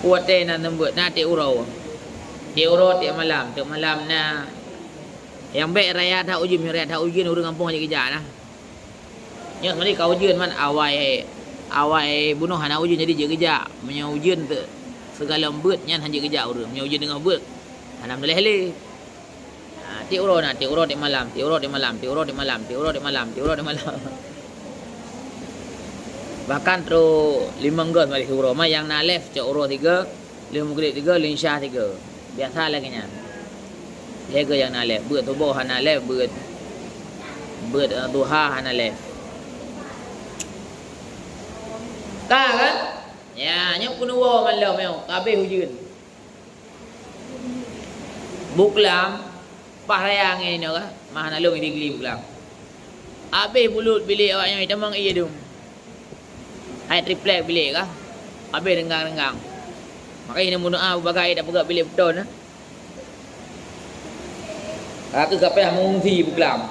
Kuat na tembut na ti uro. Ti uro ti malam na. Yang baik rakyat dah ujin urang kampung aja kerja nah. Nyok mari kau ujin man awai bunuh hana ujin jadi je kerja. Menyo ujin tu segala embut nyan hanya kerja urang. Menyo ujin dengan embut. Hanam leh-leh. Ti uro ti malam. Bahkan terus 5 gol mari uro mah yang na left cak uro 3, 5 gol 3, linsya 3. Biasa lagi nya. Lega yang na left, beut tubuh hana left, beut duha hana left. Kan? Ya, nyok kunuwo man law meo, kabeh hujun. Buklam pahrayang ini no ka, mah nalung di geli buklam. Habis bulut bilik awaknya tamang iya dum. Hai triplek bilik kah? Habis renggang-renggang. Makanya ini munah bagai dak pegak bilik betul nah. Aku kapeh mengungsi buklam.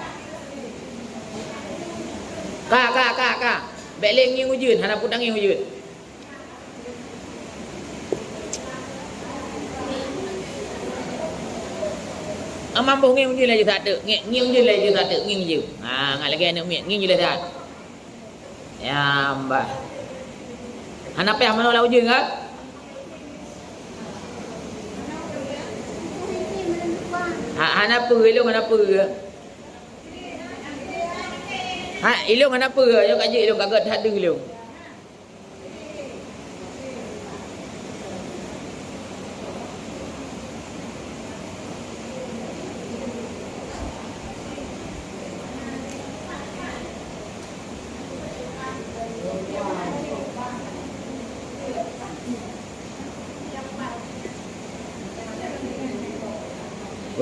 Ka. Beleng nging ujun, hana putang nging ujun. Mampu nging ujun lagi satu. Nging ujun lagi satu, nging ujun. Ngat lagi anak nging ujun lagi. Ya, mbah. Hana peh mana ujun kan? Hana apa ilung hana apa? Ilung hana apa? Yo kaji ilung kagak tak ada ilung.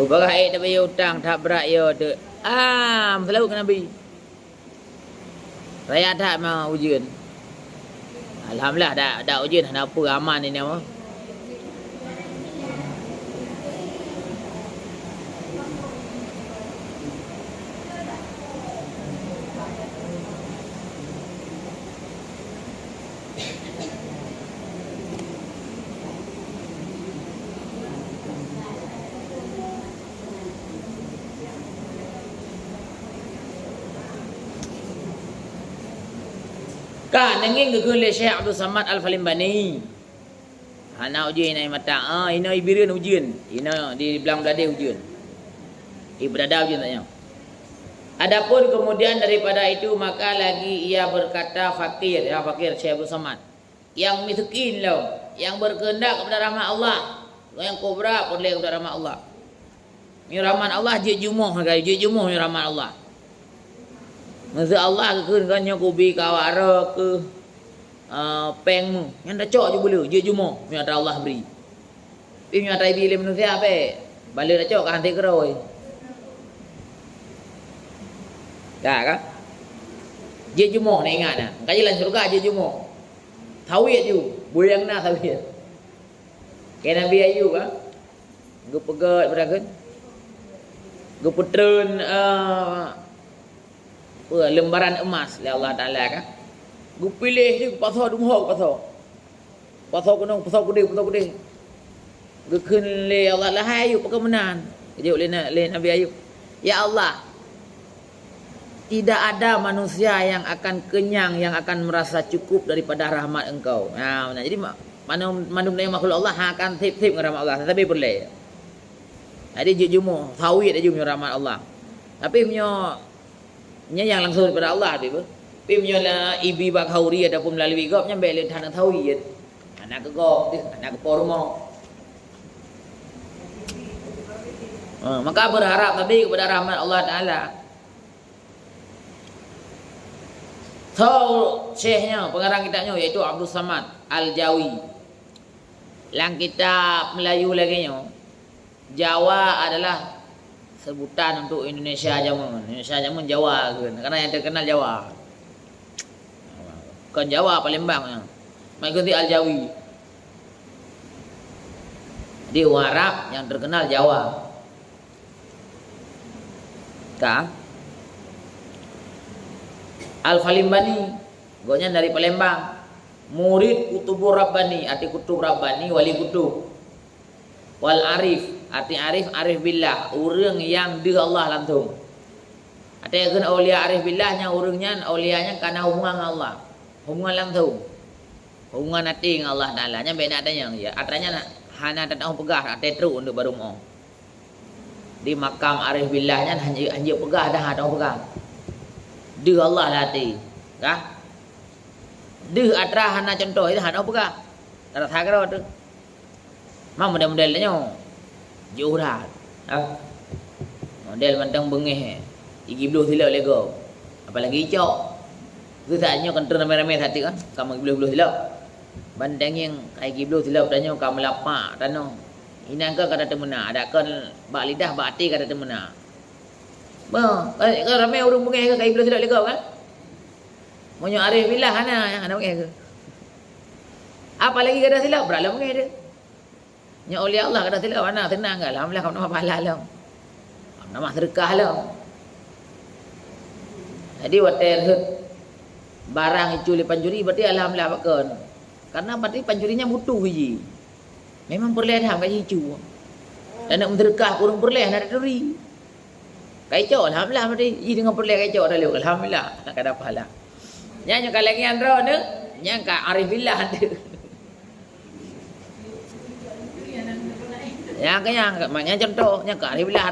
Bagai tak bayar hutang, tak berat yo tu. Selalu ke Nabi. Raya tak mau ujian. Alhamdulillah dah ujian hana apa aman ini mah. Kan nanging gegeun le Syekh Abdul Samad Al-Falimbani. Hana ujian nai mata. Ina ibireun ujian. Ina di belang belade ujian. Ibrada ujian tanya. Adapun kemudian daripada itu maka lagi ia berkata fakir Syekh Abdul Samad. Yang miskin lo, yang berkehendak kepada rahmat Allah. Yang kubra boleh kepada rahmat Allah. Ni rahmat Allah je jumuh guys, je jumuh ni rahmat Allah. Masa Allah ke kan yang kubi kawara ke peng mu yang dah cok je boleh je jumo mi ada Allah beri pi mi ada bila manusia apa balik dah cok kan tik keroi dah kan je jumo ni ingat dah kaji lan surga je jumo tauhid ju buyang na tauhid ke Nabi Ayub kan gu pegat berakan gu putreun lembaran emas oleh Allah Ta'ala kan. Gu pilih dia pasal dumho pasal. Pasal kunung pasal gede. Gu keun le Allah lah Ayub perkemenan. Jadi oleh Nabi Ayub. Ya Allah. Tidak ada manusia yang akan kenyang, yang akan merasa cukup daripada rahmat Engkau. Nah, jadi manum makhluk Allah akan tip-tip dengan rahmat Allah, tetapi boleh. Jadi jumu, tauhid aja rahmat Allah. Tapi yang langsung daripada Allah tu. Tapi menyola ibi bak hauri ataupun melalui gop nyambe le tanah tauhid. Anak ke gop tu, anak ke pormo. Maka berharap tadi kepada rahmat Allah Taala. So, syekhnya pengarang kitabnya iaitu Abdul Samad Al-Jawi. Lang kitab Melayu lagi nya. Jawa adalah sebutan untuk Indonesia Jamun. Indonesia Jamun Jawa kan. Karena yang terkenal Jawa. Bukan Jawa Palembang. Mengikuti Al-Jawi. Di orang Arab yang terkenal Jawa. Kah? Al-Falimbani. Gonya dari Palembang. Murid kutubur rabbani, arti kutub rabbani, wali kutub. Wal arif, arti arif, arif billah, orang yang dia Allah langsung. Arti kan aulia arif billahnya, orangnya aulianya karena hubungan dengan Allah, hubungan langsung, hubungan hati dengan Allah Taala. Nya beda adanya ya. Artinya hana tak tahu pegah, arti terus untuk baru mau. Di makam arif billahnya hanya pegah dah tahu pegah. Dia Allah hati, kah? Dia atra hana contoh itu hana pegah. Tak ada tu. Mang model-modelnya jauh dah. Model mantang bengih. Igi beluh silap lego. Apalagi hijau. Kesatnya kentera rame-rame hati kan. Kamu beluh-beluh silap. Bandang yang igi beluh silap tanya kamu lapak tano. Inang ke kata temena. Ada kan bak lidah bak hati kata temena. Bah, kan ramai orang bengih ke igi beluh silap lego kan. Monyo arif billah hana bengih ke. Apalagi kata silap beralah bengih dia. Nya oleh Allah kata silap mana tenang ke alhamdulillah kamu nama pahala lah. Kamu nama sedekah lah. Jadi water barang itu le panjuri berarti alhamdulillah bakon. Karena berarti panjurinya butuh biji. Memang perlu ada kat hiju. Dan nak sedekah kurang perlu nak duri. Kaico alhamdulillah berarti i dengan perlu kaico dah lu alhamdulillah nak ada pahala. Nya kalau lagi andro ne nya ka arifillah tu. Yang kaya maknya contohnya ke arif billah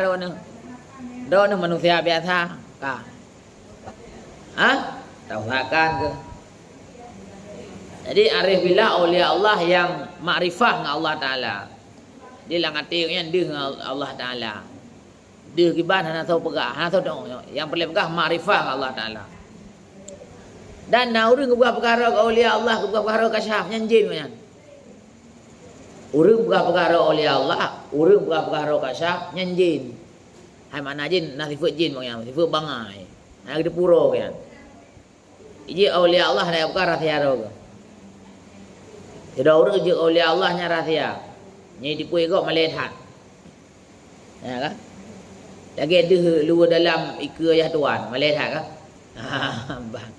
do ne manusia biasa kah? Tauhakan ke? Jadi arif billah aulia Allah yang makrifah dengan Allah Taala. Dia lang hatinya dia dengan Allah Taala. Dia kiban hana tahu pegah, hana tahu yang perlu pegah makrifah dengan Allah Taala. Dan urang buat perkara aulia Allah, buat perkara kasyaf nyanjin kan. Urang bukan perkara oleh Allah, urang bukan perkara kasyaf nyanjin. Hai mana jin nak sifat jin bang yang sifat bangai. Nak di pura kan. Iji oleh Allah nak perkara rahsia ke. Tidak urang je oleh Allah nya rahsia. Ni dipui kok melihat. Ya kan? Lagi ada luar dalam ika ya tuan, melihat kan? Bang.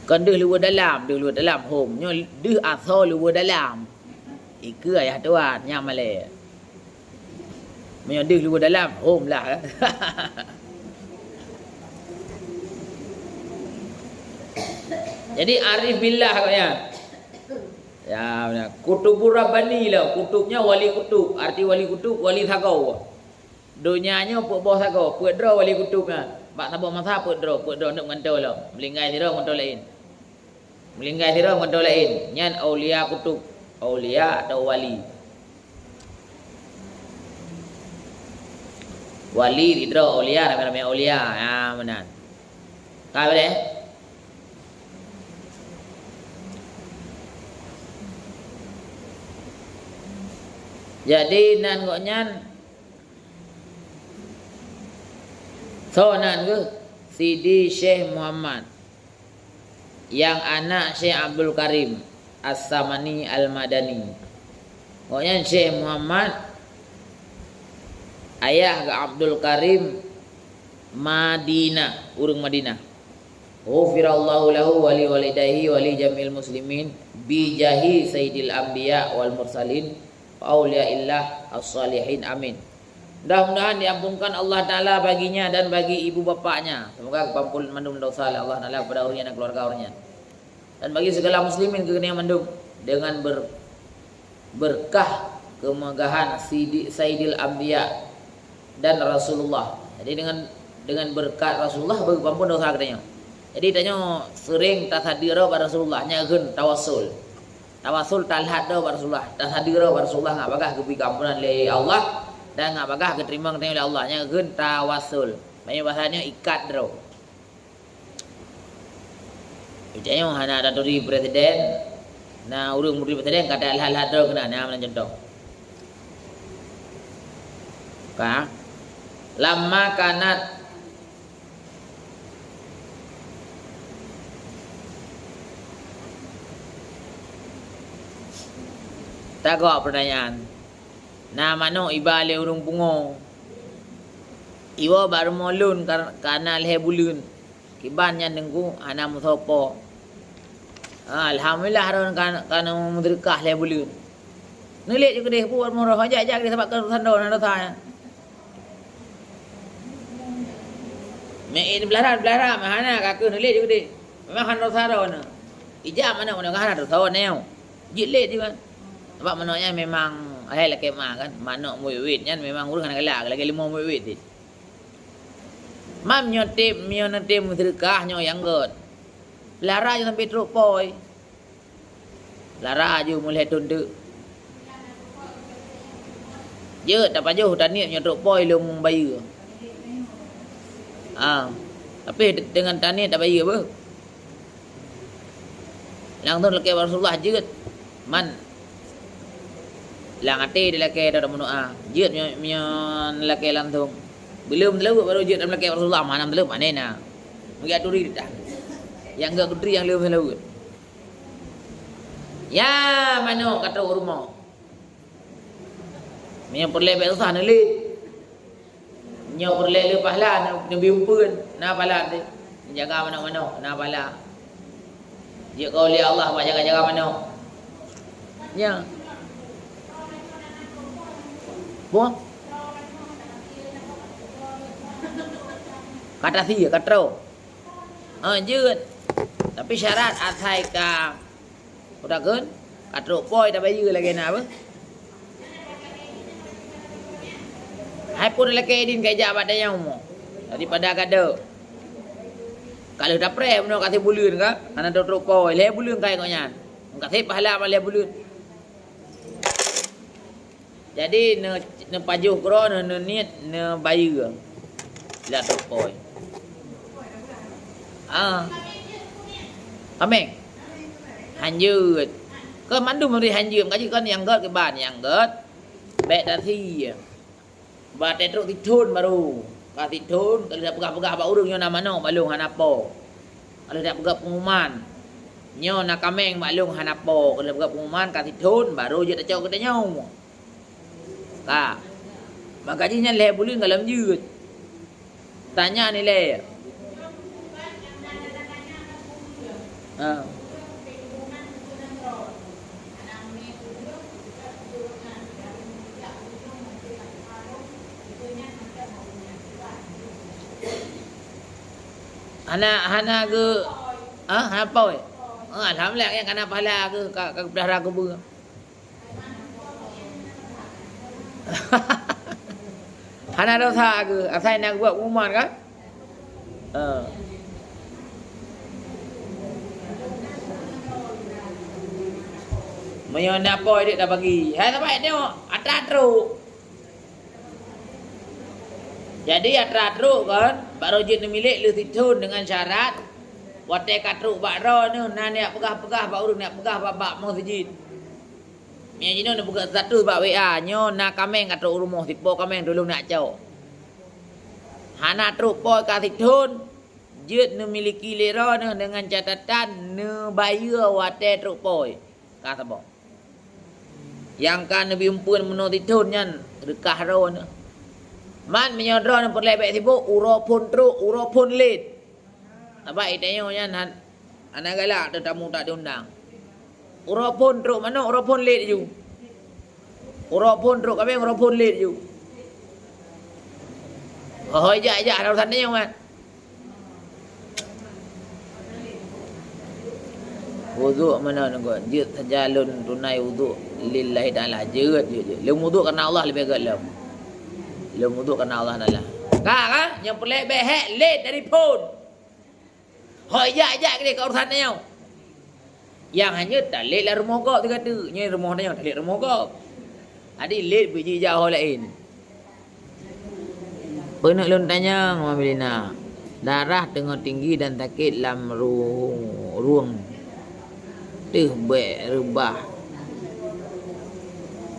Kan dia luar dalam home nya dia asal luar dalam ika ayah tuan nya male nya dia luar dalam home lah. Jadi arif billah kau ya benar kutubur rabbani lah, kutubnya wali kutub, arti wali kutub wali thagau dunianya puk bawah thagau puk draw wali kutubnya bak sabah masa puk draw nak ngantau lah melinggai sira ngantau lain. Melinggai sira ngantau lain. Nyan aulia kutub, aulia atau wali. Wali idra aulia ramai-ramai aulia. Ya benar. Kau boleh? Jadi nan kok nyan so nan ke Sidi Syekh Muhammad yang anak Syekh Abdul Karim As-Samani Al-Madani. Pokoknya Syekh Muhammad ayah ke Abdul Karim Madinah, urang Madinah. Ghufirallahu lahu wa li walidayhi wa li jamil muslimin bi jahi sayyidil anbiya wal mursalin wa auliyaillah as-salihin amin. Mudah-mudahan diampunkan Allah Ta'ala baginya dan bagi ibu bapaknya. Semoga kepampul mandum dosa Allah Ta'ala kepada orangnya dan keluarga orangnya. Dan bagi segala muslimin kekenian mandum dengan berkah kemegahan Sayyidil Anbiya dan Rasulullah. Jadi dengan berkat Rasulullah bagi kepampul dosa katanya. Jadi tanya sering tasadira pada Rasulullah nya gen tawassul. Tawassul talhat dah pada Rasulullah. Tasadira pada Rasulullah ngak bagah kepi kampunan oleh Allah. Dan ngak bagah keterima oleh Allah nya gen tawassul. Banyak bahasanya ikat draw. Ijanya hana ada dari presiden. Nah urang muri presiden kata hal-hal draw kena nah mana contoh. Ka lama kanat takut pertanyaan. Nah mano iba le urung pungo. Iwa baru molun karena le bulun. Kiban yang nengku ana musopo. Alhamdulillah ron kan mudrikah le bulir. Nulik juga deh buat murah aja dia sebab kan sando nado saya. Me belara mana kakak nulik juga deh. Memang kan sando na. Ijam mana kan ada tahu neo. Jilid juga. Sebab mananya memang laki kan. Mana muwit nya memang urang kan galak lagi 5 muwit ti. Mam nyotim mudrikah nyo yang god. Lara je sampai teruk poi. Lara je mulai tunduk. Je tak pajuh taniat nyo teruk poi lum bayi. Tapi dengan taniat tak bayi apa? Lang tu laki Rasulullah jeut. Man lang ati dia laki dah menua. Jeut nyo laki lantung. Belum teluk baru jeut dalam laki Rasulullah mana teluk mana na. Magi aturi dah. Yang enggak gede yang lebih laut. Ya, mana kata rumah. Yang perlu besar ni. Yang perlu lepas lah, nabi umpun, na pala ni. Jaga mana-mana, na pala. Jika kau lihat Allah, jaga mana. Ya. Buang. Kata si, kata jeut. Tapi syarat asai ka udah kan katruk poi dah bayi lagi nak apa hai pun lagi din kai jabat dah yang umur daripada kada kalau dah pre meno kasih bulun ka ana truk poi le bulun kai kau nyan kasih pahala le bulun jadi ne pajuh kro ne niat ne bayi ke la truk poi Ameng. Hanjut. Ke mandu mari hanjut kaji kan yang got ke ban yang got. Bek tadi. Ba tetruk tithun baru. Ka tithun kalau dah pegah-pegah ba urang nyo nama no balung hanapo. Kalau dah pegah pengumuman. Nyo nak kameng balung hanapo. Kalau pegah pengumuman ka tithun baru je tak cau ke nyo. Ka. Magajinya le bulun dalam jut. Tanya ni le. Hana ke apa alhamdulillah yang kana pahala ke pelihara ke bu. Hana dosa ke asal nak buat pengumuman kan? Mayo nak apa dia dah bagi. Hai sampai tengok atas truk. Jadi atas truk kan, baru je milik lu tithun dengan syarat wate kat truk bakro ni nak pegah-pegah bak urang nak pegah babak masjid. Mia jino nak buka status bak WA nyo nak kameng kat truk rumah tipu kameng dulu nak cau. Hana truk poi kat tithun jeut nu miliki lera ni dengan catatan nu bayar wate truk poi. Kata bang. Yang kan Nabi umpun menurut itu nyan rekah ro ni. Man menyodro ni perle baik sibuk uro pun truk, uro pun lid. Apa itanyo nyan anak galak tetamu tak diundang. Uro pun truk mana uro pun lid ju. Uro pun truk kami uro pun lid ju. Hoi ja ada urusan ni man. Wuduk mana nak jeut tajalun tunai wuduk lillahi taala jeut je. Lem wuduk kerana Allah lebih agak lem. Lem wuduk kerana Allah taala. Ka yang pelek behek late dari pun. Hoi ja ke ke urusan dia. Yang hanya tak late lah rumah kau tu kata. Nya rumah dia tak late rumah kau. Adi late biji jauh lain. Pernah lun tanya Mama Melina. Darah tengah tinggi dan sakit dalam ruang tu baik rebah.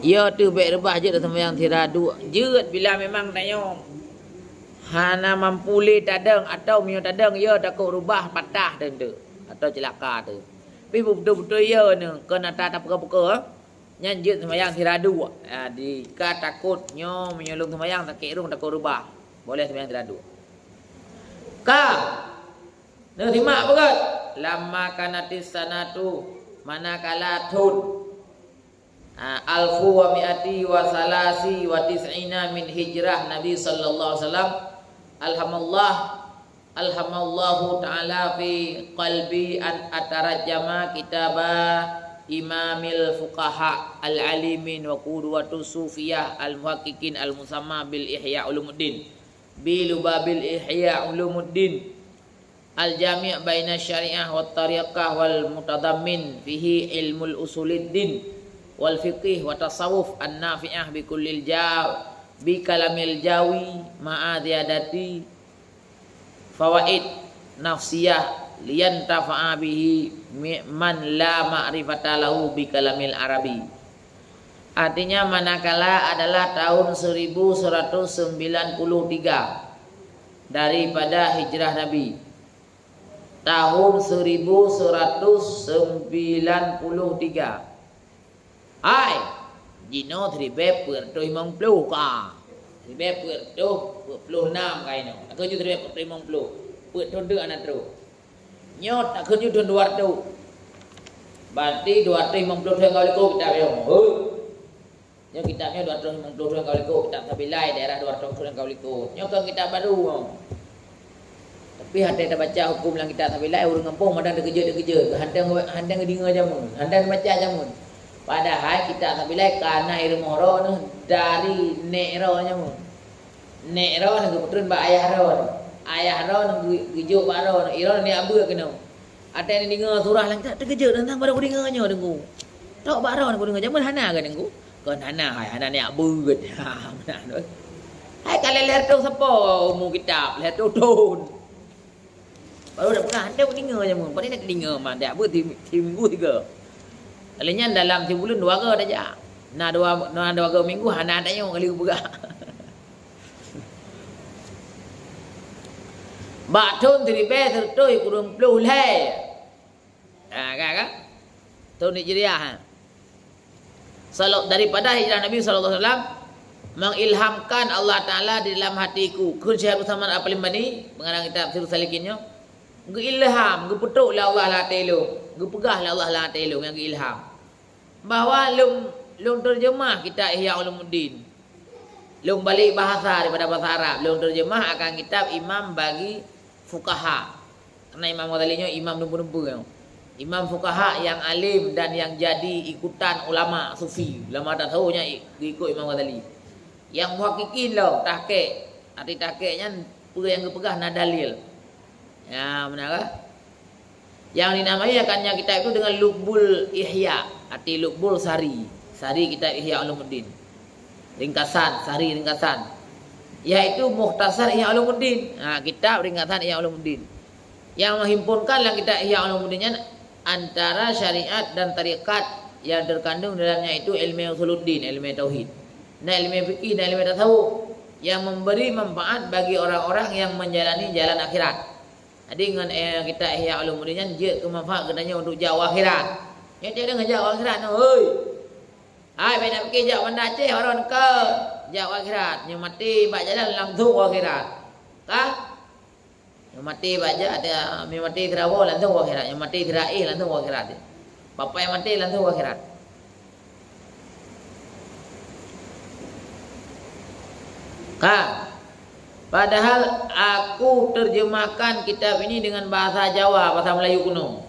Ya tu baik rebah je dah sembahyang tiradu. Jeut bila memang tanya hana mampu le tadang atau mio tadang ya takut rubah patah tu atau celaka tu. Tapi betul-betul ya ni kena tak perkara-perkara nyan jeut sembahyang tiradu. Di ka takut nyo menyolong sembahyang sakit rung takut rubah. Boleh sembahyang tiradu. Ka Terima apa kan? Lama kanatis sanatu manakala tun alfu wa mi'ati wa salasi wa tis'ina min hijrah Nabi sallallahu alaihi wasallam alhamallahu ta'ala fi qalbi an atarajama kitaba imamil fuqaha al-alimin wa qudwatu sufiyah al-muhaqqiqin al-musamma bil ihya ulumuddin bilubabil ihya ulumuddin al-jami' baina syariah wat tariqah wal mutadammin fihi ilmul usuluddin wal fiqih wa tasawuf an-nafi'ah bi kullil bi kalamil jawi ma'adiyadati fawaid nafsiyah liyan tafa'a bihi man la ma'rifata lahu bi kalamil arabi. Artinya manakala adalah tahun 1193 daripada hijrah Nabi. Tahun 1193. Ai, Gino tribe pertoi mong plu ka. Tribe perto 26 kai no. Aku ju tribe pertoi mong plu. Put thon de anak tru. Nyot tak kun ju thon 200. Berarti 250 thon kali ko kita yo. Nyo kitabnya 250 thon kali ko kitab Tabilai daerah 200 thon kali ko. Nyo kan kitab baru. Tapi hande dah baca hukum lang kitab Tabilai urang kampung madang dah kerja. Handang dengar jamun. Handang baca jamun. Padahal kita Tabilai kana ilmu ro nu dari nekro nya mun. Nekro nu putun ba ayah ro. Ayah ro nu gijo ba ro iro ni abu kena. Ada ni dengar surah lang tak terkejut tentang baru dengar nya dengu. Tok ba ro nu dengar jamun hana kan dengu. Kon hana hana ni abu get. Ha benar tu. Hai kalau leher tu siapa mu kitab leher tu tun. Baru dah pernah ada pun dengar jamun. Pada nak dengar mah dak abu minggu 3. Kalinya dalam sebulan 2 hari saja. Nah 2 minggu hana adanya kali buka. Batun tribe tertoi kurang puluh leh. Kan? Tahun Hijriah. Salat daripada hijrah Nabi sallallahu alaihi wasallam mengilhamkan Allah Taala di dalam hatiku. Kun Syekh Abdul Samad Al-Limbani mengarang kitab Sirrus Salikinnya. Ilham, gepetuk lah Allah la telo, gepegah lah Allah la telo yang ilham. Bahawa lung terjemah kita Ihya Ulumuddin. Lung balik bahasa daripada bahasa Arab, lung terjemah akan kitab imam bagi fuqaha. Karena Imam Ghazali nya imam nempu-nempu kan. Imam fuqaha yang alim dan yang jadi ikutan ulama sufi. Ulama tak tahu nya ikut Imam Ghazali. Yang muhaqqiqin lah tahqiq. Arti tahqiqnya yang gepegah nak dalil. Ya, benar ke? Yang dinamai akannya kitab itu dengan Lubbul Ihya, arti Lubbul Sari. Sari kitab Ihya Ulumuddin. Ringkasan, sari ringkasan. Yaitu Mukhtasar Ihya Ulumuddin. Kitab ringkasan Ihya Ulumuddin. Yang menghimpunkan dalam kitab Ihya Ulumuddin antara syariat dan tarikat yang terkandung dalamnya itu ilmu usuluddin, ilmu tauhid. Dan ilmu fikih dan ilmu tasawuf yang memberi manfaat bagi orang-orang yang menjalani jalan akhirat. Jadi dengan kita Ihya Ulumuddin dia kemanfaat katanya untuk jauh akhirat. Yang dia dengan jauh akhirat tu, oi. Hai baik nak pergi jauh Banda Aceh orang ke jauh akhirat, yang mati bak jalan langsung akhirat. Kah? Yang mati baca ada yang mati Kerawang langsung akhirat, yang mati Kerai langsung akhirat. Bapa yang mati langsung akhirat. Kah? Padahal aku terjemahkan kitab ini dengan bahasa Jawa, bahasa Melayu kuno.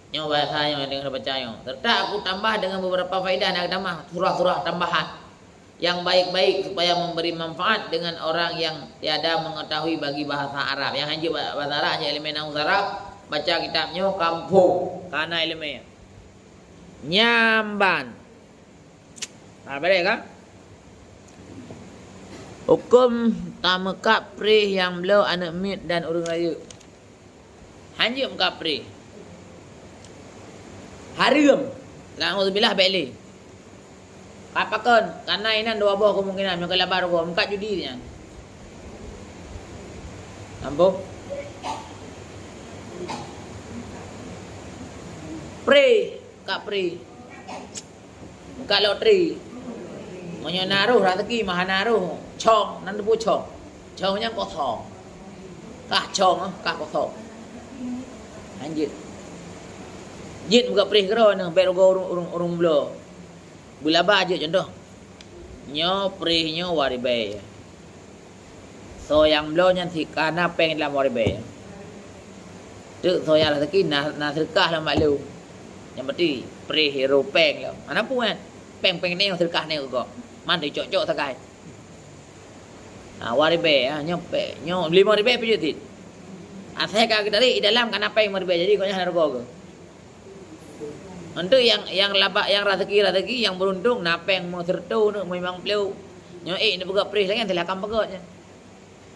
Yang bahasanya dengan bacanya. Serta aku tambah dengan beberapa faedah yang tambah surah-surah tambahan yang baik-baik supaya memberi manfaat dengan orang yang tiada mengetahui bagi bahasa Arab. Yang hanya bahasa Arab hanya elemen Arab, baca kitabnya kampung karena elemen nyamban. Betul kan? Hukum tamekap prih yang belau anak mit dan orang raya. Hanya mekap prih. Haram. Alhamdulillah baiklah. Apakan? Karena ini dua buah kemungkinan. Mereka labar kau. Mekap judi dia. Nampak? Prih. Mekap prih. Mekap loteri. Manya naruh rezeki maha naruh chong nan tu chong chong nya có thọ kah chong kah có thọ Anjit. Jit buka perih kero ni, baik urung belo. Bulaba aja contoh. Nyo perihnya waribe. So yang belo nya si kana peng dalam waribe. Tu so yang rezeki na sedekah lah maklum. Yang berarti perih hero peng lah. Mana pun kan. Peng ni sedekah ni kok. Man tu cocok sakai. Waribe nyo 5 ribe pijut tit. Saya kata tadi dalam kan apa yang waribe jadi kau nya harga ke. Untuk yang labak yang rezeki yang beruntung napeng mau sertu nu memang beliau nyo ni buka perih lagi silakan pegotnya.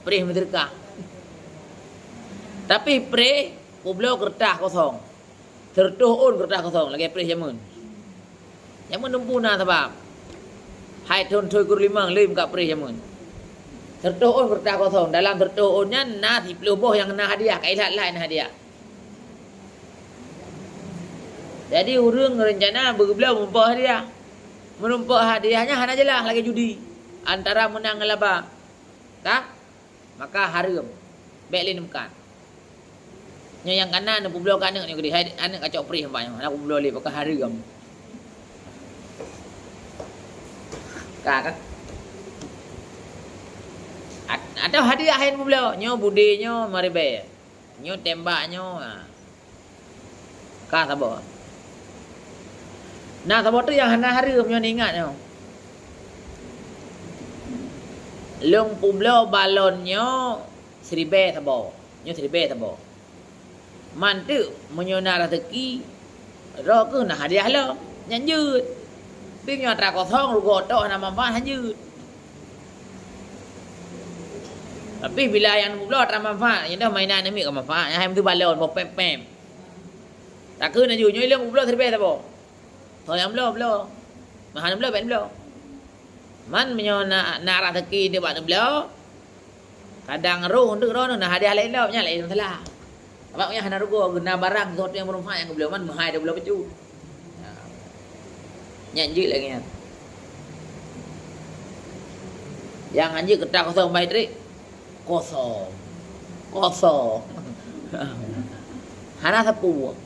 Perih sedekah. Tapi perih beliau kertas kosong. Sertu un kertas kosong lagi perih jamun. Jamun numpuna sebab hai thon thôi kur limang lim kat perih jamun. Sertu un kertas kosong dalam sertu unnya na 10 boh yang na hadiah kailat lain hadiah. Jadi urang rencana berbela membawa hadiah. Menumpak hadiahnya hana jelah lagi judi. Antara menang ngelaba. Tak? Maka haram. Baik lin bukan. Nya yang kanan nak berbela kanan ni gede. Hai anak kacau perih banyak. Nak berbela le maka haram. Kak. Atau hadiah yang berbela. Nyo budinyo maribe. Nyo tembaknyo. Kak sabar. Nah, sebab tu yang hana haram yang ingat nyo. Long publo balonnya 1000 tabo. Nyo 1000 tabo. Man tu menyona rezeki ro ke nah hadiah lo. Nyan yut. Pi nyo tra kosong rugo tok na manfaat hanjut. Tapi bila yang publo tra manfaat, yang dah mainan ni ke manfaat. Yang tu balon bo pem. Tak ke na ju nyo long publo 1000 tabo. Thôi yang belo. Mahan belo ben belo. Man menyo nak rezeki dia buat belo. Kadang roh nduk roh nak hadiah lain lo nya lain salah. Abangnya hana rugo guna barang sesuatu yang bermanfaat yang belo man mahai dia belo pecu. Nyanyi lagi kan. Yang anjir ketak kosong baik trik. Kosong. Hana sapu.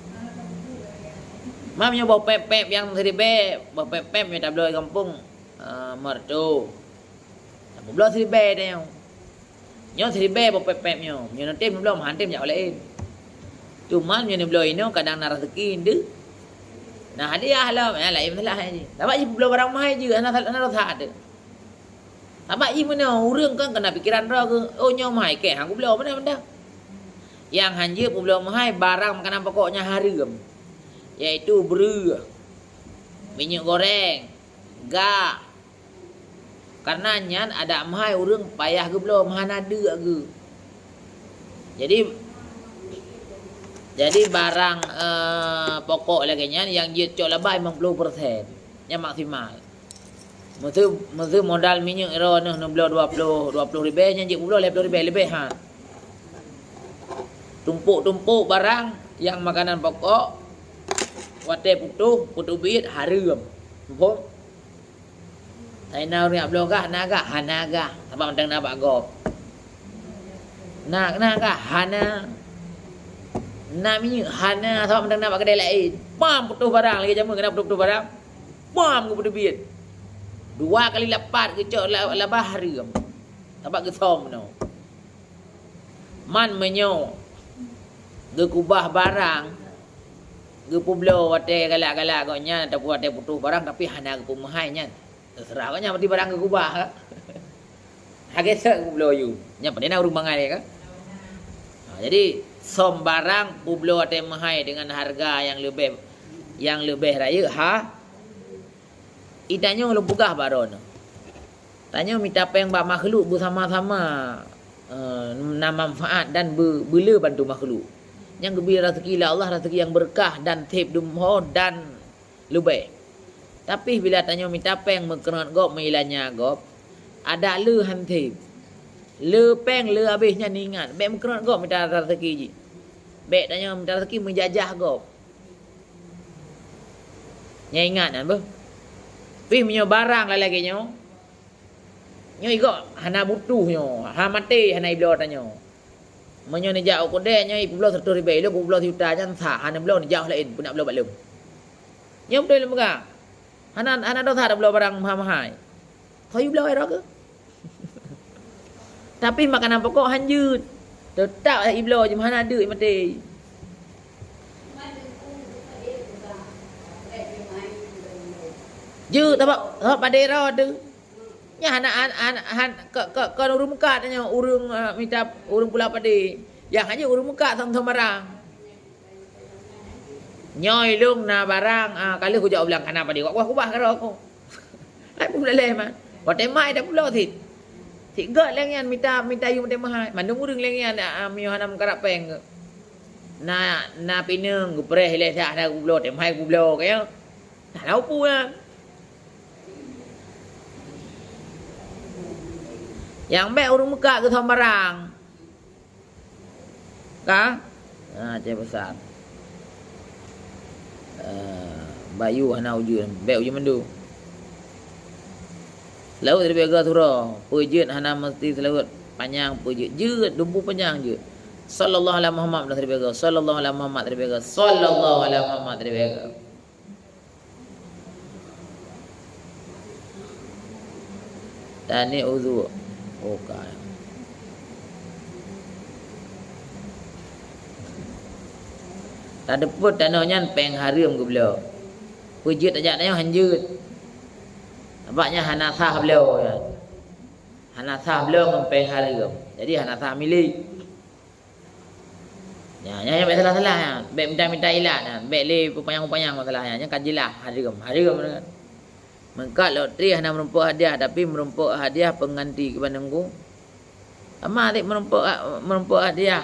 Mamnya bawa pep yang seribe, bawa pep yang tak boleh kampung mertu. Tak boleh seribe dia. Nyo seribe bawa pep nyo. Nyo nanti belum hantim jak lain. Cuma nyo ni belum ini kadang nak rezeki inde. Nah hadiah lah, lain masalah ni. Dapat je belum barang mahal je, anak rasa ada. Dapat je mana urang kan kena pikiran ro ke. Oh nyo mahal ke, hang belum benda. Yang hanje belum mahal barang makanan pokoknya haram. Yaitu beru, minyak goreng, gak. Karena nyan ada mahal urang payah ke belum mahan ada ke. Jadi barang pokok lagi nyan yang dia cok lebih 50%, yang maksimal. Mesti modal minyak ero noh 20 ribu nyan je pula 50 ribu lebih ha. Tumpuk barang yang makanan pokok. Wate putu bit haram. Faham? Saya nak riak blogah naga hanaga. Sebab mentang nak bagop. Naga hana. Nak minyak hana sebab mentang nak kedai lain. Pam putu barang lagi jamu kena putu barang. Pam ke putu bit. 2 kali lapat ke cok labah haram. Sebab gesom no. Man menyo. Gekubah barang. Gepublo wate galak-galak koknya ataupun wate putus barang tapi hana ke pemahai nya. Terserah koknya berarti barang ke kubah. Haget publo you. Nya pandai urung mangai ka. Jadi som barang publo wate mahai dengan harga yang lebih raya Itanya lu bugah baron. Tanya minta apa yang bak makhluk bersama-sama manfaat dan bela bantu makhluk. Yang gembira rezeki lah Allah, rezeki yang berkah dan tip dumho dan lebih. Tapi bila tanya minta peng mengkenat gop meilanya gop, ada le hanti. Le peng le habisnya ningat. Bek mengkenat gop minta rezeki ji. Bek tanya minta rezeki menjajah gop. Nya ingat kan, Pih menyo barang lah lagi nyo. Nyo ikut hana butuh nyo, ha mati hana iblo tanyo. Menyo ni jauh kodenya ibu belah tertur ribe lu belah tiutanya sah hana belah ni jauh lain punak belah balum. Nya betul lu mega. Hana do sah belah barang mahal-mahal. Kau belah ai ke? Tapi makanan pokok hanjut. Tetap iblo je hana ada mati. Je tak pada era tu. Nya ke urung muka tanya urung minta urung pula pade. Yang hanya urung muka sama-sama barang. Nyoi lung na barang kali aku jawab bilang kana pade. Wah kubah karo aku. Ai pun leleh man. Wa temai dah pula thit. Thit gak lengan minta yu temai. Mandung urung lengan mio hanam karapeng. Na pineng gupreh le dah dah gublo temai gublo kaya. Dah lau pu lah. Yang baik urung muka ke sama barang. Kah? Cik besar. Bayu hana ujun. Baik ujun mendu. Laut dari bega surah. Pejut hana mesti selaut. Panjang pejut. Jut. Dumpu panjang jut. Sallallahu alaihi Muhammad dari bega. Sallallahu alaihi Muhammad dari bega. Sallallahu alaihi Muhammad dari bega. Dan ni uzu. Okay. Tak deput tanahnya peng harum ke beliau. Pujut ajak tanya hanjut. Nampaknya hana sah beliau ya. Hana sah beliau ngempeng harum. Jadi hana sah milik. Ya, yang salah-salah ya. Baik minta ilat ya. Baik le pupayang-pupayang masalahnya. Yang kajilah harum. Harum kan. Mengkat lotri hanya merumpuk hadiah tapi merumpuk hadiah pengganti kepada engkau. Ama adik merumpuk hadiah.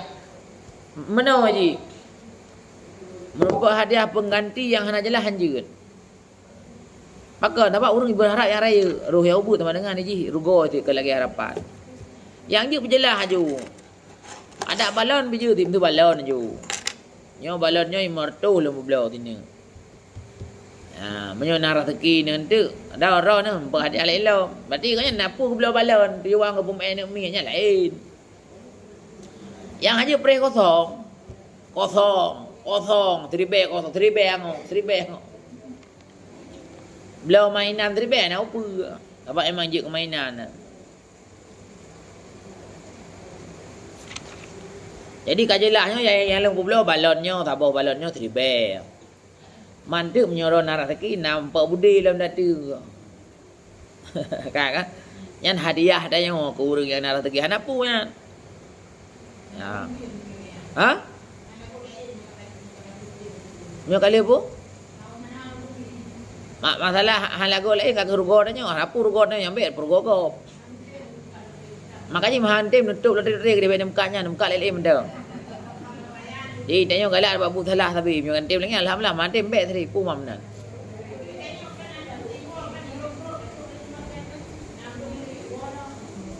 Mana haji? Merumpuk hadiah pengganti yang hanya jelas hanjut. Maka dapat orang berharap yang raya. Ruh yang ubud sama dengan haji. Rugo itu ke lagi harapan. Yang dia berjelas haju. Ada balon biju tim tu balon haju. Nyo balonnya imartu lembu belau tini. Menyo narah teki nanti ada orang ni berhadiah lain. Berarti kan napu ke belau balon, diuang ke pemain nak minya lain. Yang aja pre kosong. Kosong, tribe kosong, tribe angok. Belau mainan tribe nak apa? Apa emang je mainan. Jadi kajelahnya yang lembu belau balonnya, tabah balonnya tribe. Mantuk menyorong narah teki nampak budi dalam datu. Kan? Yang hadiah dah yang ke urang yang narah teki hana punya. Ya. Ha? Nyo kali apa? Masalah halago lain kagak rugo dah nyo. Apa rugo dah yang bet rugo ko. Makanya mahantem nutup letri-letri ke dia mukanya, muka lele mendang. Jadi tanya galak buat salah tapi nyo kantem lagi alhamdulillah mahantem bet tadi pumam nan.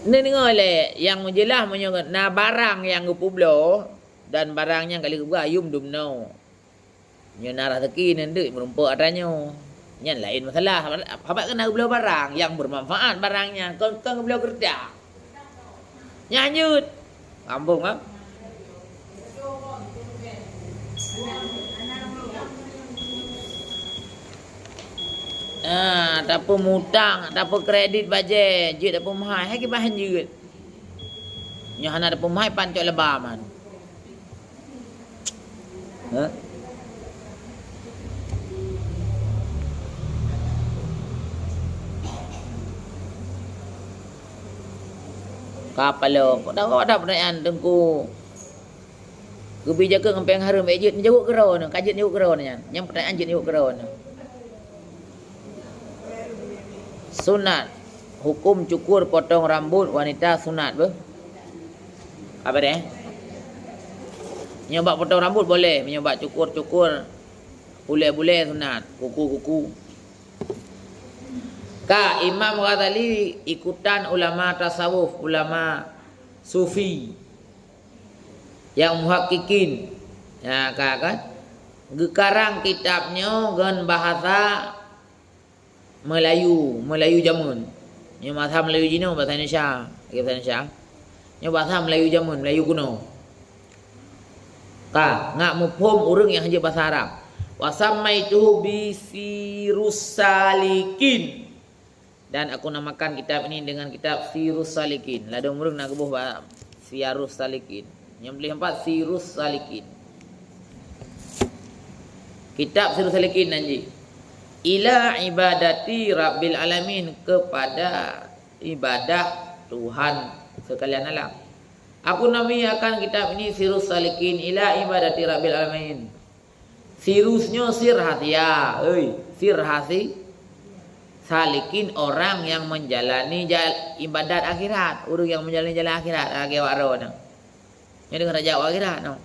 Ni dengar le yang menjelah menyo na barang yang gupublo dan barangnya kali gua ayum dumno. Nyo narah teki nendek merumpuk adanya. Nyan lain masalah. Apa kena beliau barang yang bermanfaat barangnya. Kau beliau kerja. Nyanyut. Kampung ah. Tak apa mutang, tak apa kredit baje, jut tak apa mahal, hai ke bahan jut. Nyo hana tak apa mahal pancok lebah man. Ha? Kapalo, dak ada pertanyaan tengku. Kebijakan ngempeng harum ejut jauh kerau ne, kajet jauh kerau ne. Yang pertanyaan jut jauh kerau ne. Sunat hukum cukur potong rambut wanita sunat be? Apa deh? Nyoba potong rambut boleh, nyoba cukur-cukur boleh sunat, kuku-kuku. Ka Imam Ghazali ikutan ulama tasawuf, ulama sufi yang muhakkikin. Ya kan? Gekarang kitabnya dengan bahasa Melayu jamun. Nyo bahasa Melayu Cina, bahasa Indonesia, bahasa Indonesia. Nyo bahasa Melayu jamun, Melayu kuno. ngak mufhum urang yang hanya bahasa Arab. Wa samaituhu bi Sirus Salikin. Dan aku namakan kitab ini dengan kitab Sirus Salikin. Ladang urang nak gebuh Sirus Salikin. Yang boleh nampak Sirus Salikin. Kitab Sirus Salikin nanti. Ila ibadati Rabbil Alamin, kepada ibadah Tuhan sekalian alam. Aku namakan kitab ini Sirus Salikin ila ibadati Rabbil Alamin. Sirusnya sir hatia, sir hati. Salikin orang yang menjalani ibadat akhirat, orang yang menjalani jalan akhirat, agak waro nah. Yang dengan raja akhirat no.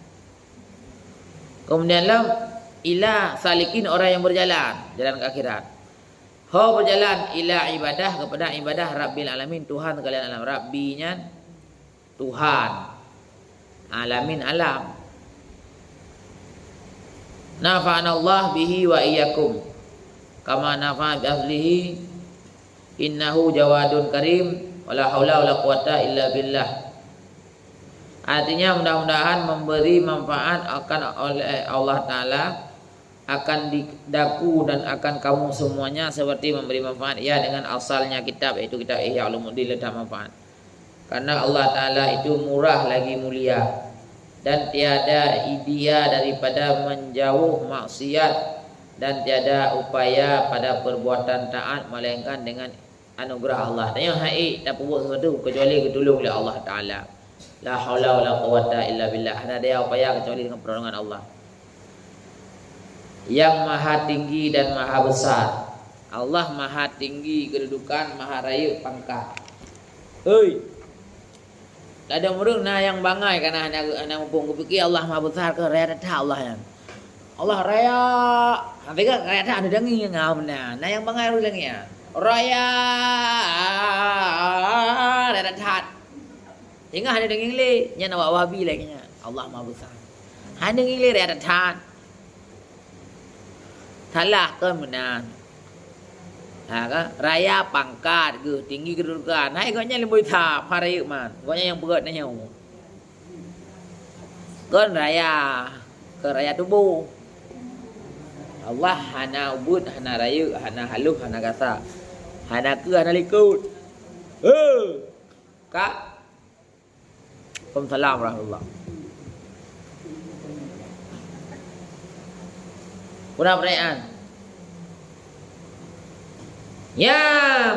Kemudian ila salikin orang yang berjalan jalan ke akhirat. Ho berjalan ila ibadah, kepada ibadah Rabbil Alamin, Tuhan sekalian alam. Rabbinya Tuhan, alamin alam. Nafa'ana Allah bihi wa iyyakum kama nafa'a bi aslihi innahu jawadun karim wala haula wala quwata illa billah. Artinya mudah-mudahan memberi manfaat akan oleh Allah Ta'ala, akan didaku dan akan kamu semuanya seperti memberi manfaat ya dengan asalnya kitab, yaitu kitab Ihya Ulumuddin, letak manfaat. Karena Allah Ta'ala itu murah lagi mulia, dan tiada idea daripada menjauh maksiat, dan tiada upaya pada perbuatan taat melainkan dengan anugerah Allah. Dan yang haid tak buat sesuatu kecuali ditolong oleh Allah Ta'ala. La haula wala quwata illa billah. Tidak ada upaya kecuali dengan pertolongan Allah yang maha tinggi dan maha besar. Allah maha tinggi kedudukan, maha raya pangkat. Ada murung na yang bangai karena anak mumpung kupikir Allah maha besar ke raya datang Allah yang Allah raya. Nanti kan raya datang ada dengi yang ngam na yang bangai ru dengi ya. Raya raya datang. Tengah ada dengi le nya nak wahabi lagi nya. Allah maha besar. Hanya dengi le raya datang. Salah kan benar. Raya pangkat ke tinggi kedudukan. Hai gonya lebih thap hari man. Gonya yang berat nanya. Kan raya ke raya tubuh. Allah hana ubud, hana raya, hana haluh, hana gasa. Hana ke, hana likut. Kak. Waalaikumsalam warahmatullahi. Kurang pertanyaan. Ya,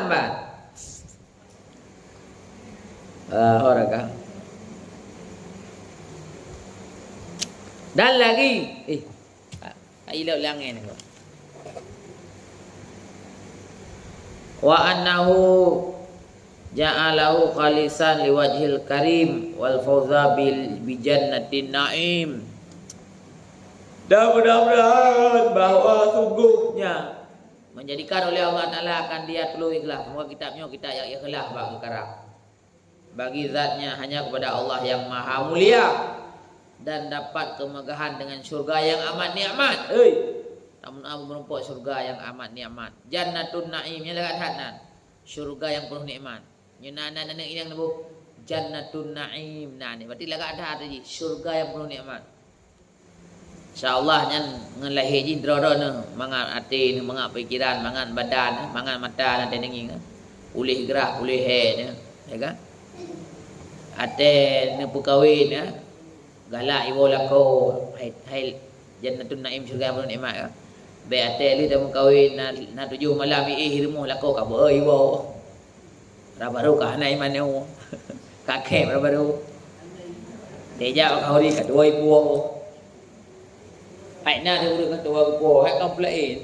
Mbak. Horakah. Dan lagi, ilau langin. Wa annahu ja'alahu khalisan liwajhil karim wal fawza bi jannatin naim. Dan mudah-mudahan bahwa sungguhnya menjadikan oleh Allah Ta'ala akan dia tolong ikhlas. Semua kitabnya kita yang ikhlas bagi karang. Bagi zatnya hanya kepada Allah yang maha mulia, dan dapat kemegahan dengan syurga yang amat nikmat. Namun aku menumpuk syurga yang amat nikmat. Jannatun naim, yang lagat hanan. Syurga yang penuh nikmat. Nyunanan anak ini yang nabu Jannatun naim. Nah ni berarti lagat ada tadi syurga yang penuh nikmat. InsyaAllah nyan ngelahi jin drodo mangan hati, mangan pikiran, mangan badan, mangan mata nanti nengi pulih gerak, pulih head ya kan. Ate ne pukawin ya. Galak iwo lako hai jannatun naim syurga penuh nikmat ya. Be ate li dah mukawin na 7 malam hirmu lako ka bo iwo. Rabaru ka nai maneu. Kakek rabaru. Deja ka hori ka doi buo. Hãy na theo đường của cô hãy complain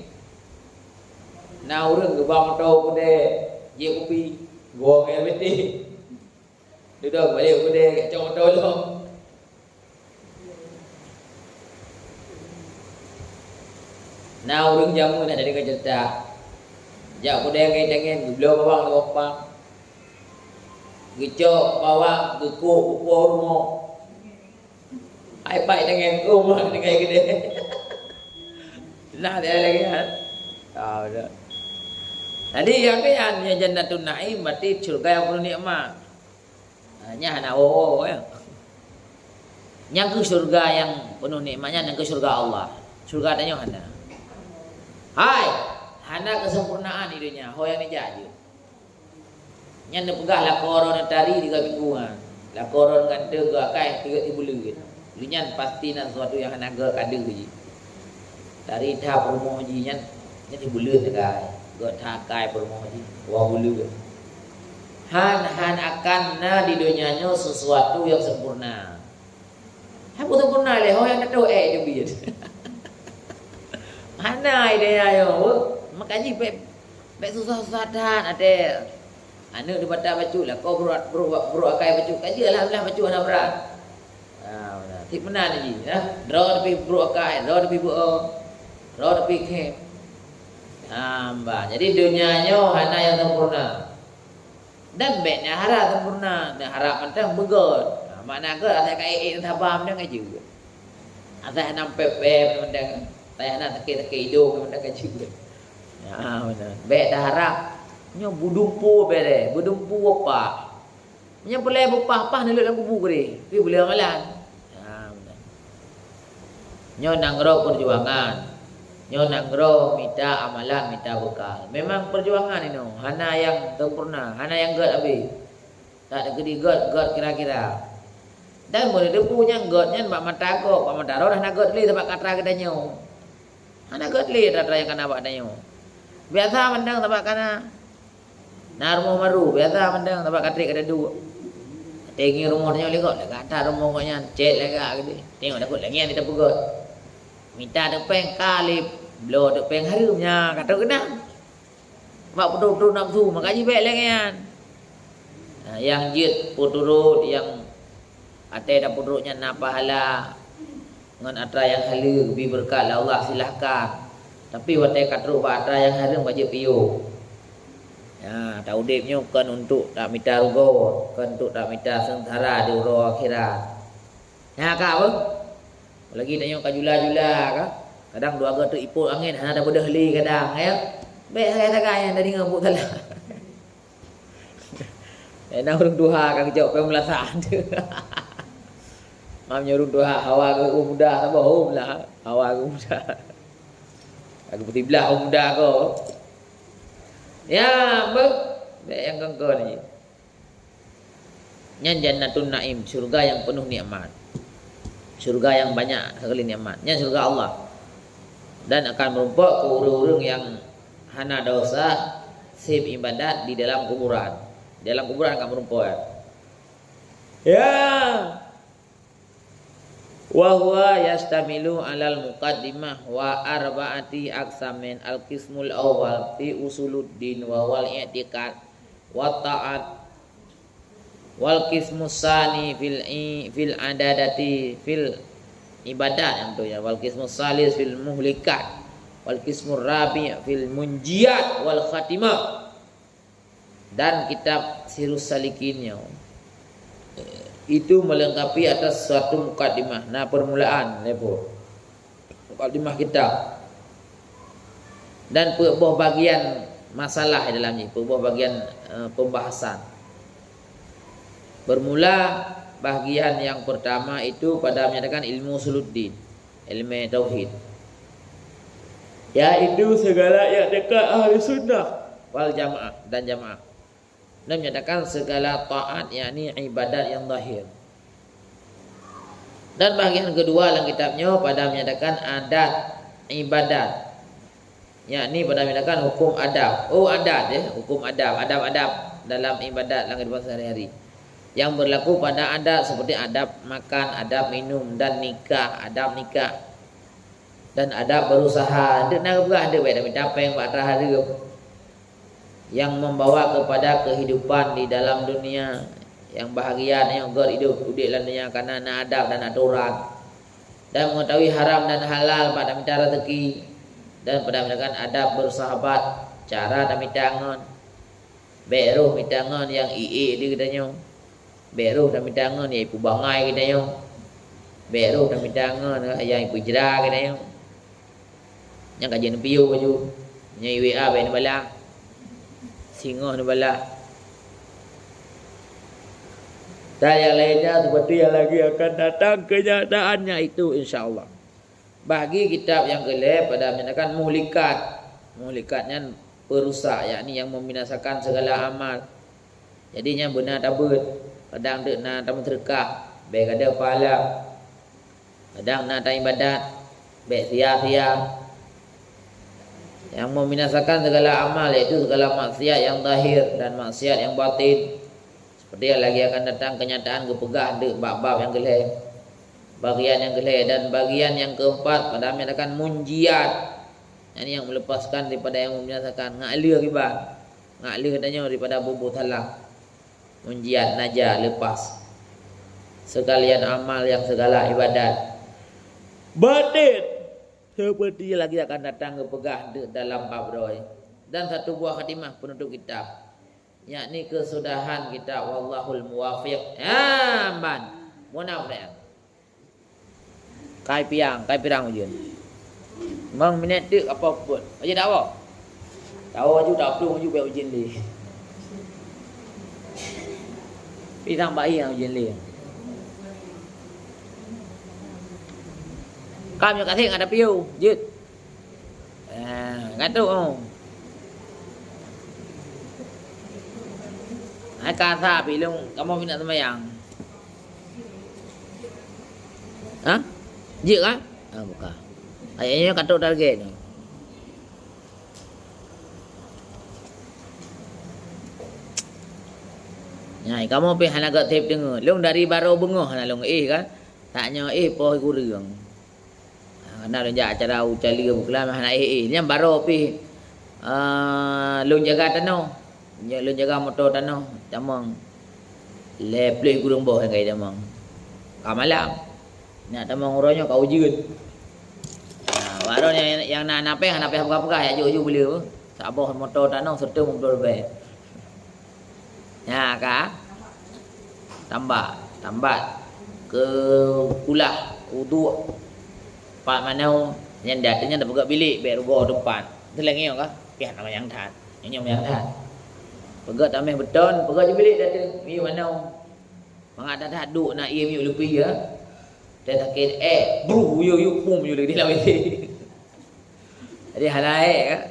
nào đường của vòng trâu của đề nhiều copy gồm nghe biết đi được được phải đều của đề cho trôi luôn nào đường giống người này để cái cerita dạo của đề nghe nghe người belum bawang lu apa gico bawang ke ko rumah ai baik dengan rumah dengan gede. Nah dia lagi kan. Tahu dah. Jadi yang kan jannatun naim berarti surga yang penuh nikmat. Hanya hana ya. Yang ke syurga yang penuh nikmatnya, yang ke syurga Allah. Syurga tanya hana. Hai, hana kesempurnaan hidupnya. Ho yang ni jaju. Yang nak pegah lah koron tari 3 mingguan. Lah koron kan dia ke akai 3 bulan gitu. Linyan pasti nak sesuatu yang hana ke kada je. Dari dah rumah je nyan 3 bulan dekai. Ke thakai rumah je 2 bulan. Han akan na di dunianya sesuatu yang sempurna. Hai pun sempurna le, ho yang nak doa je biar. Mana idea yo? Makanya be susah-susah dah ada. Anu di baca baju lah kau bro akai baju kaji alhamdulillah baju ana berat. Tik menan ni ya. Draw tapi bro akai, draw tapi draw tapi ke. Hamba. Jadi dunianya hana yang sempurna. Dan beknya harap sempurna, dan harap mentang begot. Makna ke ada kai tabam dia ngaji juga. Ada nampak mentang tayah nak tekik hidung mentang ngaji juga. Ya benar. Bek dah harap nya budumpu bere, budumpu apa? Nya boleh bupah-pah nak dalam kubu ke dia. Boleh amalan. Ha benar. Nya nanggro perjuangan. Nya nanggro minta amalan, minta bekal. Memang perjuangan ini hana yang sempurna, hana yang god habis. Tak ada gede god kira-kira. Dan boleh depunya godnya mak mata kok, mak mata dah nak god li tempat katra kedanya. Hana god li katra yang kana bak danyo. Biasa mandang tempat kana Narmo maru biasa mandang tempat katrik ada 2. Tengi rumahnya lekok dah kata rumah koknya cek lega gitu. Tengok dah kot lagi yang kita pegot. Minta depeng kali blow depeng harumnya kata kena. Mak betul-betul nafsu makanya baik lagi kan. Nah, yang jid puturut yang ate dah puturutnya na pahala ngan atra yang halu lebih berkat Allah silahkan. Tapi watai katru atra yang harum wajib piu. Ya, taudipnya kan untuk tak minta rugo, kan untuk tak minta sengsara di uro akhirat. Ya kak apa? Lagi tanya kajula-jula kak. Kadang dua tu iput angin, hana dah bodoh li kadang ya. Baik sangat-sangat yang tadi ngabuk salah. Nak urung duha kang jawab pemulasan tu. Mam nyurung duha hawa ke muda apa hom lah. Hawa ke muda. Aku putih belah muda ko. Ya, yang kengkau ni. Yang jannatun naim, surga yang penuh nikmat. Surga yang banyak sekali nikmat. Yang surga Allah. Dan akan merumpuk ke urung-urung yang hana dosa, sib ibadat di dalam kuburan. Di dalam kuburan akan merumpuk. Ya. Wa huwa yastamilu alal muqaddimah wa arba'ati aqsamin al-qismul awal fi usuluddin wa wal i'tiqad wa ta'at wal qismus sani fil adadati fil ibadat yang tu ya wal qismus salis fil muhlikat wal qismur rabi' fil munjiyat wal khatimah. Dan kitab Sirus Salikinnya itu melengkapi atas suatu mukadimah. Nah permulaan lepo mukadimah kita dan sebuah bagian masalah di dalamnya, sebuah bagian pembahasan. Bermula bagian yang pertama itu pada menyatakan ilmu usuluddin, ilmu tauhid, yaitu segala yang dekat ahli sunnah wal jamaah dan jamaah. Dan menyatakan segala taat yakni ibadat yang zahir. Dan bagian kedua dalam kitabnya pada menyatakan adat ibadat, yakni pada menyatakan hukum adab. Oh adat ya, hukum adab dalam ibadat dalam kehidupan sehari-hari yang berlaku pada adab seperti adab makan, adab minum dan nikah, adab nikah dan adab berusaha. Ada nak ada baik apa yang buat hari yang membawa kepada kehidupan di dalam dunia yang bahagia, yang hidup di dalam dunia karena adab dan aturan, dan mengetahui haram dan halal pada minta rezeki, dan pada menggunakan adab bersahabat, cara dan mitangan beruh mitangan yang dia katanya, beruh dan mitangan yang ibu bangai katanya, beruh dan mitangan yang ibu jera katanya, yang kajian piu baju yang WA ben bala singoh ni bala. Dan yang lainnya seperti yang lagi akan datang kenyataannya itu insya-Allah. Bagi kitab yang gelap pada menyatakan muhlikat. Muhlikatnya perusak, yakni yang membinasakan segala amal. Jadinya benar tabut. Kadang dek na tamu terkah, baik ada pahala. Kadang na tak ibadat, baik sia-sia. Yang membinasakan segala amal yaitu segala maksiat yang zahir dan maksiat yang batin. Seperti yang lagi akan datang kenyataan kepegah dek bab-bab yang gelap. Bagian yang gelap dan bagian yang keempat pada menyatakan munjiat. Ini yang melepaskan daripada yang membinasakan. Nga'lir ribat. Nga'lir adanya daripada bubuh talak. Munjiat, najah, lepas. Sekalian amal yang segala ibadat. Batin. Seperti lagi akan datang kepegah dalam bab doi. Dan satu buah khatimah penutup kitab. Yakni kesudahan kitab. Wallahul muwafiq. Ban. Munaf dah. Kai pirang ujian. Memang minat dia apa pun. Aja tak apa. Tahu aju tak perlu aju buat ujian dia. Pirang baik yang ujian dia. Kami kat sini ada piu, jut. Kata oh. Hai kata pilung kamu minat sembahyang. Hah? Jut ah? Bukan. Ayahnya katuk target ni. Nyai kamu pergi hana kat tip dengar. Long dari baru bengah hana long kan. Taknya poh kurang. Hana long jak acara ucali bukan hana ni baru pergi long jaga tanah. Long jaga motor tanah. Jamang. Le play kurang boh kai jamang. Kamalam. Nak tamang orangnya kau ujian. Baru yang nak napeh apa-apa ya ju beli apa. Saboh motor tanah serta motor lebih. Ya kah? Tambah ke kulah wudu. Pak mana yang datanya dah buka bilik baik rugo depan. Tu lagi kah? Pihak nama yang tahan. Yang tahan. Pegat tameh beton, pegat je bilik datang. Mi mana? Mangak dah duk nak ia mi lebih ya. Dia takut bru you pum you di lawan ini. Jadi halai kan.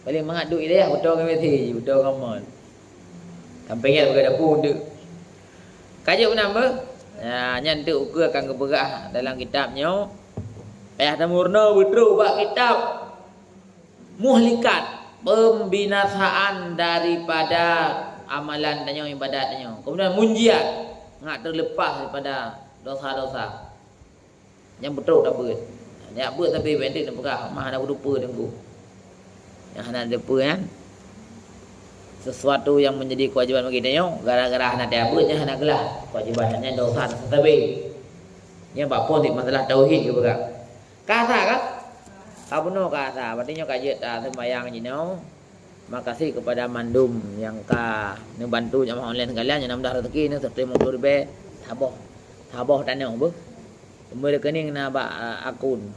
Paling mangat duit dia betul kan mesti, betul kamon. Kampengnya berada pun tu. Kaji menambah. Ya, nyantu ukur akan keberah dalam kitabnya. Payah tamurna betul bak kitab. Muhlikat, pembinasaan daripada amalan dan ibadatnya. Kemudian munjiat, ngak terlepas daripada dosa-dosa. Yang betul tak berat. Yang berat tapi pendek dan pegah. Mah ada lupa tengku. Yang ada lupa kan. Sesuatu yang menjadi kewajiban bagi dia. Gara-gara anak dia berat. Yang anak gelah. Kewajibannya dosa tapi. Yang apa pun masalah tauhid ke pegah. Kasa kan? Kau benar kasa. Berarti kajian tak sembahyang je no. Makasih kepada Mandum yang bantu jamaah online sekalian. Yang nampak rezeki ni serta motor be. Tabah tanah apa? Kemudian rekening na akun,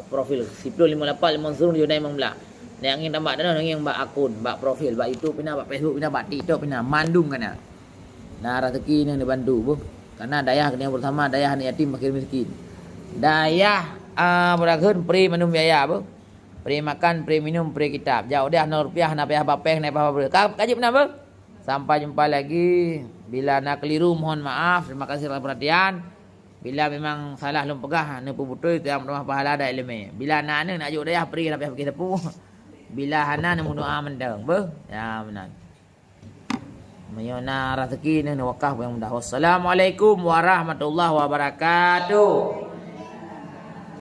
profil Siplo 58 Mansur Yunai Mangla. Nek angin tambah tanah angin akun, profil, YouTube pina Facebook pina TikTok pina Mandum kana. Nah rezeki ni dibantu bu. Karena dayah kena bersama dayah ni yatim fakir miskin. Dayah berakhir pri minum biaya bu. Pri makan, pri minum, pri kitab. Jauh dia rupiah na payah bapeh na apa. Kaji pina bu. Sampai jumpa lagi. Bila nak keliru mohon maaf. Terima kasih atas perhatian. Bila memang salah lum pegah ne puputul itu yang rumah pahala ada ilmu. Bila nak nak ajuk dayah pergi nak pergi tepu. Bila hana ne doa mendang be. Ya benar. Mayona rezeki ne wakaf yang mudah. Wassalamualaikum warahmatullahi wabarakatuh.